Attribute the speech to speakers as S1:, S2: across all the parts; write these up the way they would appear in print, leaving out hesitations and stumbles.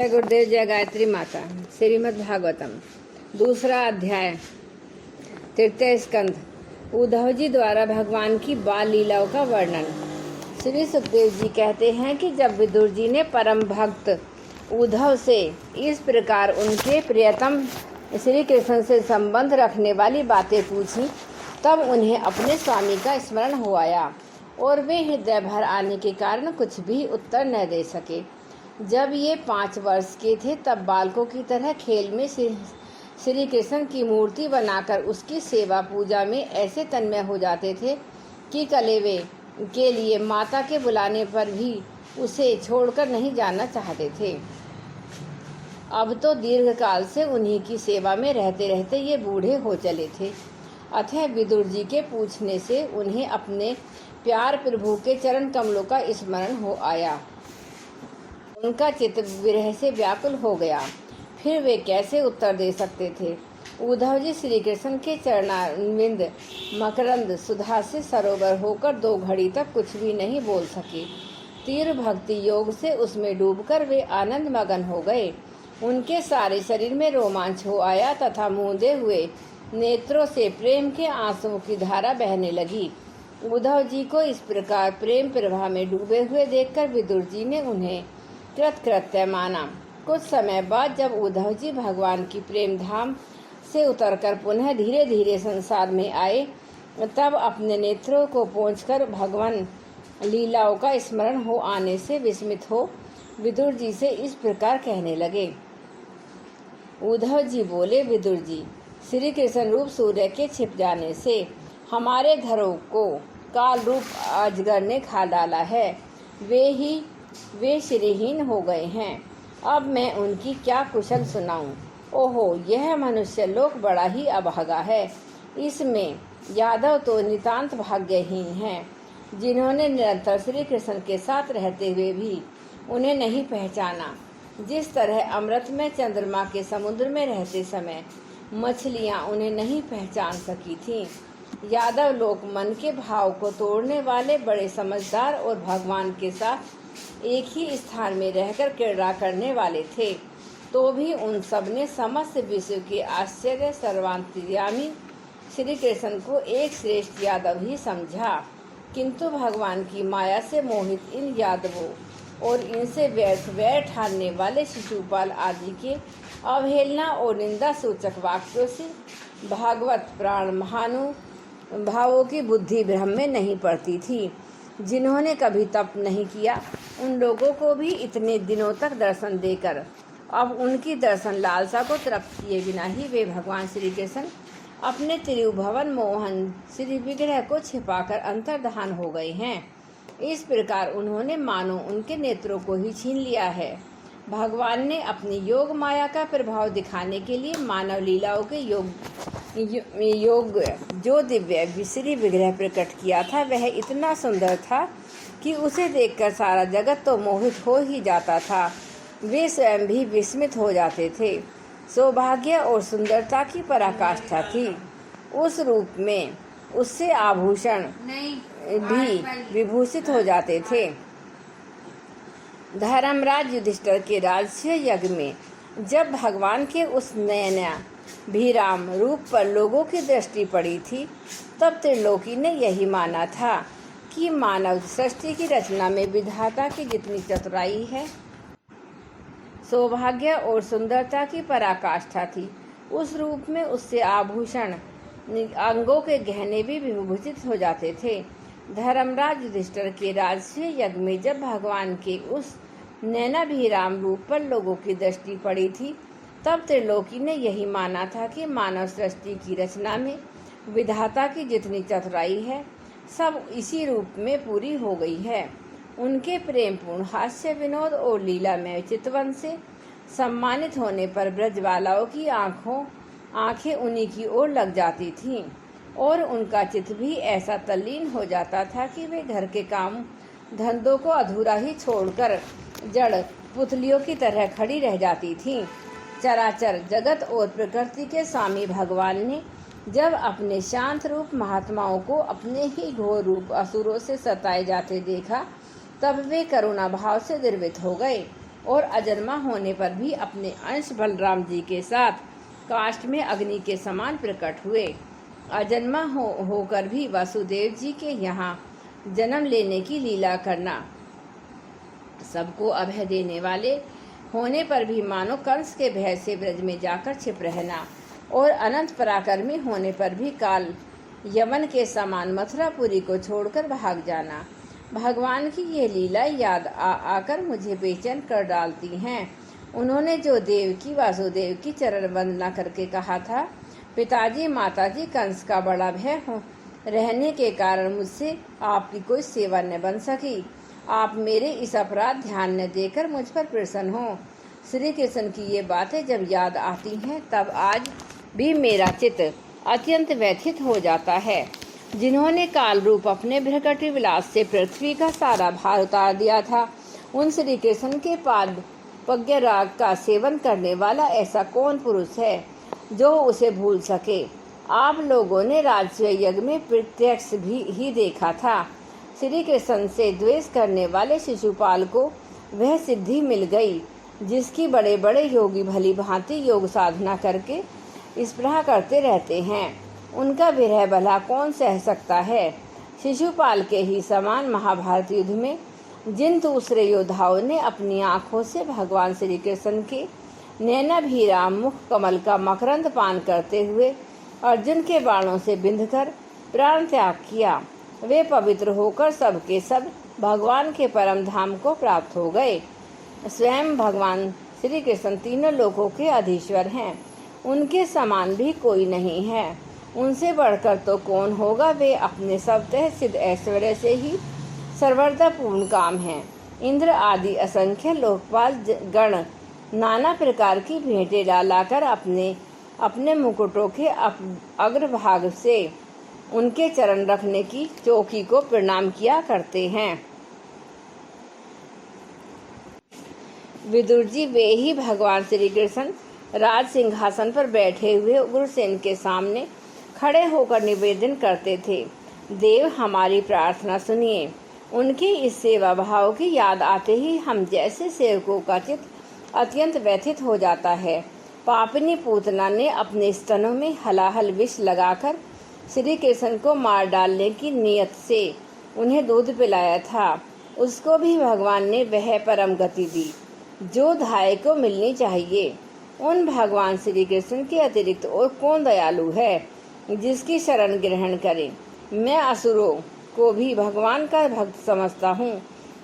S1: जय गुरुदेव, जय गायत्री माता। श्रीमद् भागवतम दूसरा अध्याय, तृतीय स्कंध। उद्धव जी द्वारा भगवान की बाल लीलाओं का वर्णन। श्री सुखदेव जी कहते हैं कि जब विदुर जी ने परम भक्त उद्धव से इस प्रकार उनके प्रियतम श्री कृष्ण से संबंध रखने वाली बातें पूछी, तब उन्हें अपने स्वामी का स्मरण हो आया और वे हृदय भर आने के कारण कुछ भी उत्तर न दे सके। जब ये 5 वर्ष के थे, तब बालकों की तरह खेल में श्री कृष्ण की मूर्ति बनाकर उसकी सेवा पूजा में ऐसे तन्मय हो जाते थे कि कलेवे के लिए माता के बुलाने पर भी उसे छोड़कर नहीं जाना चाहते थे। अब तो दीर्घ काल से उन्हीं की सेवा में रहते रहते ये बूढ़े हो चले थे। अतः विदुर जी के पूछने से उन्हें अपने प्यार प्रभु के चरण कमलों का स्मरण हो आया। उनका चित्त विरह से व्याकुल हो गया। फिर वे कैसे उत्तर दे सकते थे। उद्धव जी श्री कृष्ण के चरणारविंद मकरंद सुधा से सरोवर होकर 2 घड़ी तक कुछ भी नहीं बोल सके। तीव्र भक्ति योग से उसमें डूबकर वे आनंद मगन हो गए। उनके सारे शरीर में रोमांच हो आया तथा मूंदे हुए नेत्रों से प्रेम के आंसुओं की धारा बहने लगी। उद्धव जी को इस प्रकार प्रेम प्रवाह में डूबे हुए देखकर विदुर जी ने उन्हें कृतकृत्य माना। कुछ समय बाद जब उद्धव जी भगवान की प्रेम धाम से उतरकर पुनः धीरे धीरे संसार में आए, तब अपने नेत्रों को पोंछकर भगवान लीलाओं का स्मरण हो आने से विस्मित हो विदुर जी से इस प्रकार कहने लगे। उद्धव जी बोले, विदुर जी, श्री कृष्ण रूप सूर्य के छिप जाने से हमारे घरों को काल रूप अजगर ने खा डाला है। वे श्रीहीन हो गए हैं। अब मैं उनकी क्या कुशल सुनाऊं। ओहो, यह मनुष्य लोक बड़ा ही अभागा है। इसमें यादव तो नितांत भाग्यहीन हैं, जिन्होंने निरंतर श्री कृष्ण के साथ रहते हुए भी उन्हें नहीं पहचाना। जिस तरह अमृत में चंद्रमा के समुद्र में रहते समय मछलियां उन्हें नहीं पहचान सकी थीं। यादव लोग मन के भाव को तोड़ने वाले बड़े समझदार और भगवान के साथ एक ही स्थान में रहकर क्रीड़ा करने वाले थे, तो भी उन सब ने समस्त विश्व के आश्चर्य सर्वांतर्यामी श्री कृष्ण को एक श्रेष्ठ यादव ही समझा। किंतु भगवान की माया से मोहित इन यादवों और इनसे व्यर्थ वैर ठानने वाले शिशुपाल आदि के अवहेलना और निंदा सूचक वाक्यों से भागवत प्राण महानुभावों की बुद्धि भ्रम में नहीं पड़ती थी। जिन्होंने कभी तप नहीं किया, उन लोगों को भी इतने दिनों तक दर्शन देकर अब उनकी दर्शन लालसा को तृप्त किए बिना ही वे भगवान श्री कृष्ण अपने त्रिभुवन मोहन श्री विग्रह को छिपाकर अंतर्धान हो गए हैं। इस प्रकार उन्होंने मानो उनके नेत्रों को ही छीन लिया है। भगवान ने अपनी योग माया का प्रभाव दिखाने के लिए मानव लीलाओं के योग जो दिव्य श्री विग्रह प्रकट किया था, वह इतना सुंदर था कि उसे देखकर सारा जगत तो मोहित हो ही जाता था। वे स्वयं भी विस्मित हो जाते थे। सौभाग्य और सुंदरता की पराकाष्ठा थी। उस रूप में उससे आभूषण भी विभूषित हो जाते थे। धर्मराज युधिष्ठिर के राजस्य यज्ञ में जब भगवान के उस नयनाभिराम रूप पर लोगों की दृष्टि पड़ी थी, तब त्रिलोकी ने यही माना था कि मानव सृष्टि की रचना में विधाता की जितनी चतुराई है, सौभाग्य और सुंदरता की पराकाष्ठा थी। उस रूप में उससे आभूषण अंगों के गहने भी विभूषित हो जाते थे। धर्मराज युधिष्ठिर के राजस्य यज्ञ में जब भगवान के उस नैनाभिराम रूप पर लोगों की दृष्टि पड़ी थी, तब त्रिलोकी ने यही माना था कि मानव सृष्टि की रचना में विधाता की जितनी चतुराई है, सब इसी रूप में पूरी हो गई है। उनके प्रेमपूर्ण हास्य विनोद और लीला में चितवन से सम्मानित होने पर ब्रजबालाओं की आंखें उन्हीं की ओर लग जाती थीं और उनका चित्त भी ऐसा तल्लीन हो जाता था कि वे घर के काम धंधों को अधूरा ही छोड़कर जड़ पुतलियों की तरह खड़ी रह जाती थीं। चराचर जगत और प्रकृति के स्वामी भगवान ने जब अपने शांत रूप महात्माओं को अपने ही घोर रूप असुरों से सताए जाते देखा, तब वे करुणा भाव से द्रवित हो गए। और अजन्मा होने पर भी अपने अंश बलराम जी के साथ काष्ठ में अग्नि के समान प्रकट हुए। अजन्मा होकर भी वासुदेव जी के यहाँ जन्म लेने की लीला करना, सबको अभय देने वाले होने पर भी मानो कंस के भय से ब्रज में जाकर छिप रहना, और अनंत पराक्रमी होने पर भी काल यमन के समान मथुरापुरी को छोड़कर भाग जाना। भगवान की ये लीला याद आकर मुझे बेचैन कर डालती हैं। उन्होंने जो देवकी वासुदेव की चरण वंदना करके कहा था, पिताजी माताजी, कंस का बड़ा भय हो रहने के कारण मुझसे आपकी कोई सेवा न बन सकी। आप मेरे इस अपराध ध्यान न देकर मुझ पर प्रसन्न हो। श्री कृष्ण की ये बातें जब याद आती हैं तब आज भी मेरा चित्त अत्यंत व्यथित हो जाता है। जिन्होंने काल रूप अपने भ्रकटी विलास से पृथ्वी का सारा भार उतार दिया था, उन श्री कृष्ण के पाद पज्ञ राग का सेवन करने वाला ऐसा कौन पुरुष है जो उसे भूल सके। आप लोगों ने राजस्व यज्ञ में प्रत्यक्ष भी ही देखा था। श्री कृष्ण से द्वेष करने वाले शिशुपाल को वह सिद्धि मिल गई जिसकी बड़े बड़े योगी भली भांति योग साधना करके स्पृहा करते रहते हैं। उनका विरह भला कौन सह सकता है। शिशुपाल के ही समान महाभारत युद्ध में जिन दूसरे योद्धाओं ने अपनी आंखों से भगवान श्री कृष्ण के नैनाभिराम मुख कमल का मकरंद पान करते हुए अर्जुन के बाणों से बिंधकर प्राण त्याग किया, वे पवित्र होकर सबके सब भगवान के परम धाम को प्राप्त हो गए। स्वयं भगवान श्री कृष्ण तीनों लोकों के अधीश्वर हैं। उनके समान भी कोई नहीं है। उनसे बढ़कर तो कौन होगा। वे अपने स्वतः सिद्ध ऐश्वर्य से ही सर्वदा पूर्ण काम हैं। इंद्र आदि असंख्य लोकपाल गण नाना प्रकार की भेंटें लाकर अपने अपने मुकुटों के अग्रभाग से उनके चरण रखने की चौकी को प्रणाम किया करते हैं। विदुर जी वे ही भगवान श्री कृष्ण राज सिंहासन पर बैठे हुए उग्रसेन के सामने खड़े होकर निवेदन करते थे, देव हमारी प्रार्थना सुनिए। उनके इस सेवा भाव की याद आते ही हम जैसे सेवकों का चित्त अत्यंत व्यथित हो जाता है। पापिनी पूतना ने अपने स्तनों में हलाहल विष लगाकर श्री कृष्ण को मार डालने की नियत से उन्हें दूध पिलाया था। उसको भी भगवान ने वह परम गति दी जो धाय को मिलनी चाहिए। उन भगवान श्री कृष्ण के अतिरिक्त और कौन दयालु है जिसकी शरण ग्रहण करे। मैं असुरों को भी भगवान का भक्त समझता हूँ,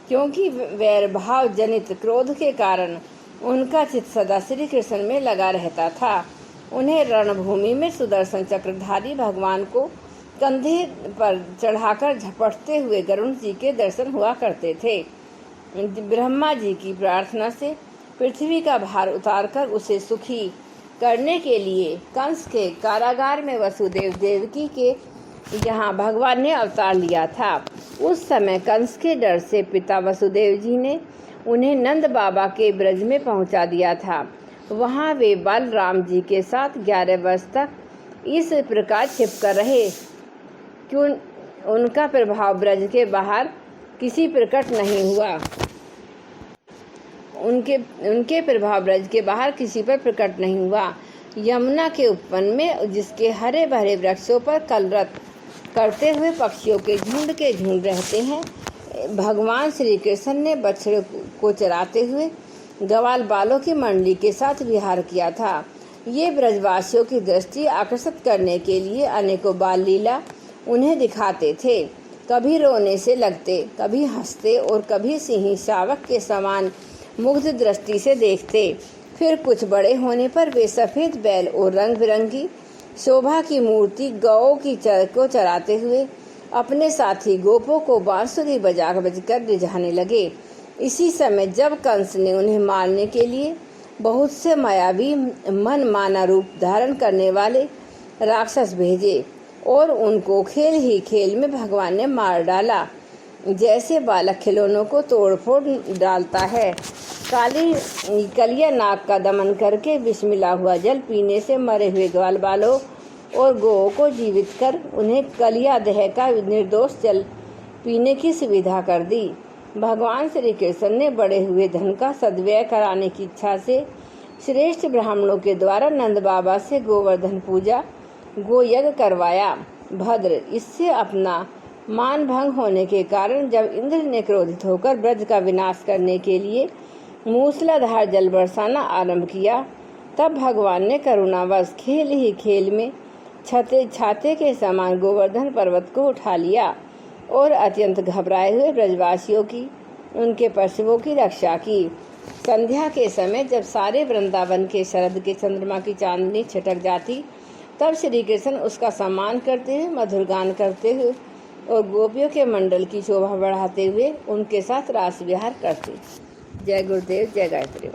S1: क्योंकि वैर भाव जनित क्रोध के कारण उनका चित्त सदा श्री कृष्ण में लगा रहता था। उन्हें रणभूमि में सुदर्शन चक्रधारी भगवान को कंधे पर चढ़ाकर झपटते हुए गरुड़ जी के दर्शन हुआ करते थे। ब्रह्मा जी की प्रार्थना से पृथ्वी का भार उतारकर उसे सुखी करने के लिए कंस के कारागार में वसुदेव देवकी के यहाँ भगवान ने अवतार लिया था। उस समय कंस के डर से पिता वसुदेव जी ने उन्हें नंद बाबा के ब्रज में पहुँचा दिया था। वहाँ वे बलराम जी के साथ 11 वर्ष तक इस प्रकार छिपकर रहे कि उनका प्रभाव ब्रज के बाहर किसी प्रकट नहीं हुआ। उनके प्रभाव ब्रज के बाहर किसी पर प्रकट नहीं हुआ। यमुना के उपवन में जिसके हरे भरे वृक्षों पर कलरत करते हुए पक्षियों के झुंड रहते हैं, भगवान श्री कृष्ण ने बछड़े को चराते हुए ग्वाल बालों की मंडली के साथ विहार किया था। ये ब्रजवासियों की दृष्टि आकर्षित करने के लिए अनेकों बाल लीला उन्हें दिखाते थे। कभी रोने से लगते, कभी हंसते और कभी सिंह शावक के समान मुग्ध दृष्टि से देखते। फिर कुछ बड़े होने पर वे सफ़ेद बैल और रंग बिरंगी शोभा की मूर्ति गौ की को चराते हुए अपने साथी गोपों को बांसुरी बजकर रिझाने लगे। इसी समय जब कंस ने उन्हें मारने के लिए बहुत से मायावी मन माना रूप धारण करने वाले राक्षस भेजे और उनको खेल ही खेल में भगवान ने मार डाला। जैसे बालक खिलौनों को तोड़ फोड़ डालता है, कलिया नाग का दमन करके विष मिला हुआ जल पीने से मरे हुए ग्वाल बालों और गौओं को जीवित कर उन्हें कलिया दह का निर्दोष जल पीने की सुविधा कर दी। भगवान श्री कृष्ण ने बढ़े हुए धन का सद्व्यय कराने की इच्छा से श्रेष्ठ ब्राह्मणों के द्वारा नंद बाबा से गोवर्धन पूजा गोयज्ञ करवाया। भद्र, इससे अपना मान भंग होने के कारण जब इंद्र ने क्रोधित होकर ब्रज का विनाश करने के लिए मूसलाधार जल बरसाना आरंभ किया, तब भगवान ने करुणावश खेल ही खेल में छाते के समान गोवर्धन पर्वत को उठा लिया और अत्यंत घबराए हुए ब्रजवासियों की, उनके पशुओं की रक्षा की। संध्या के समय जब सारे वृंदावन के शरद के चंद्रमा की चांदनी छिटक जाती, तब श्री कृष्ण उसका सम्मान करते हुए, मधुर गान करते हुए और गोपियों के मंडल की शोभा बढ़ाते हुए उनके साथ रास विहार करते। जय गुरुदेव, जय गायत्री।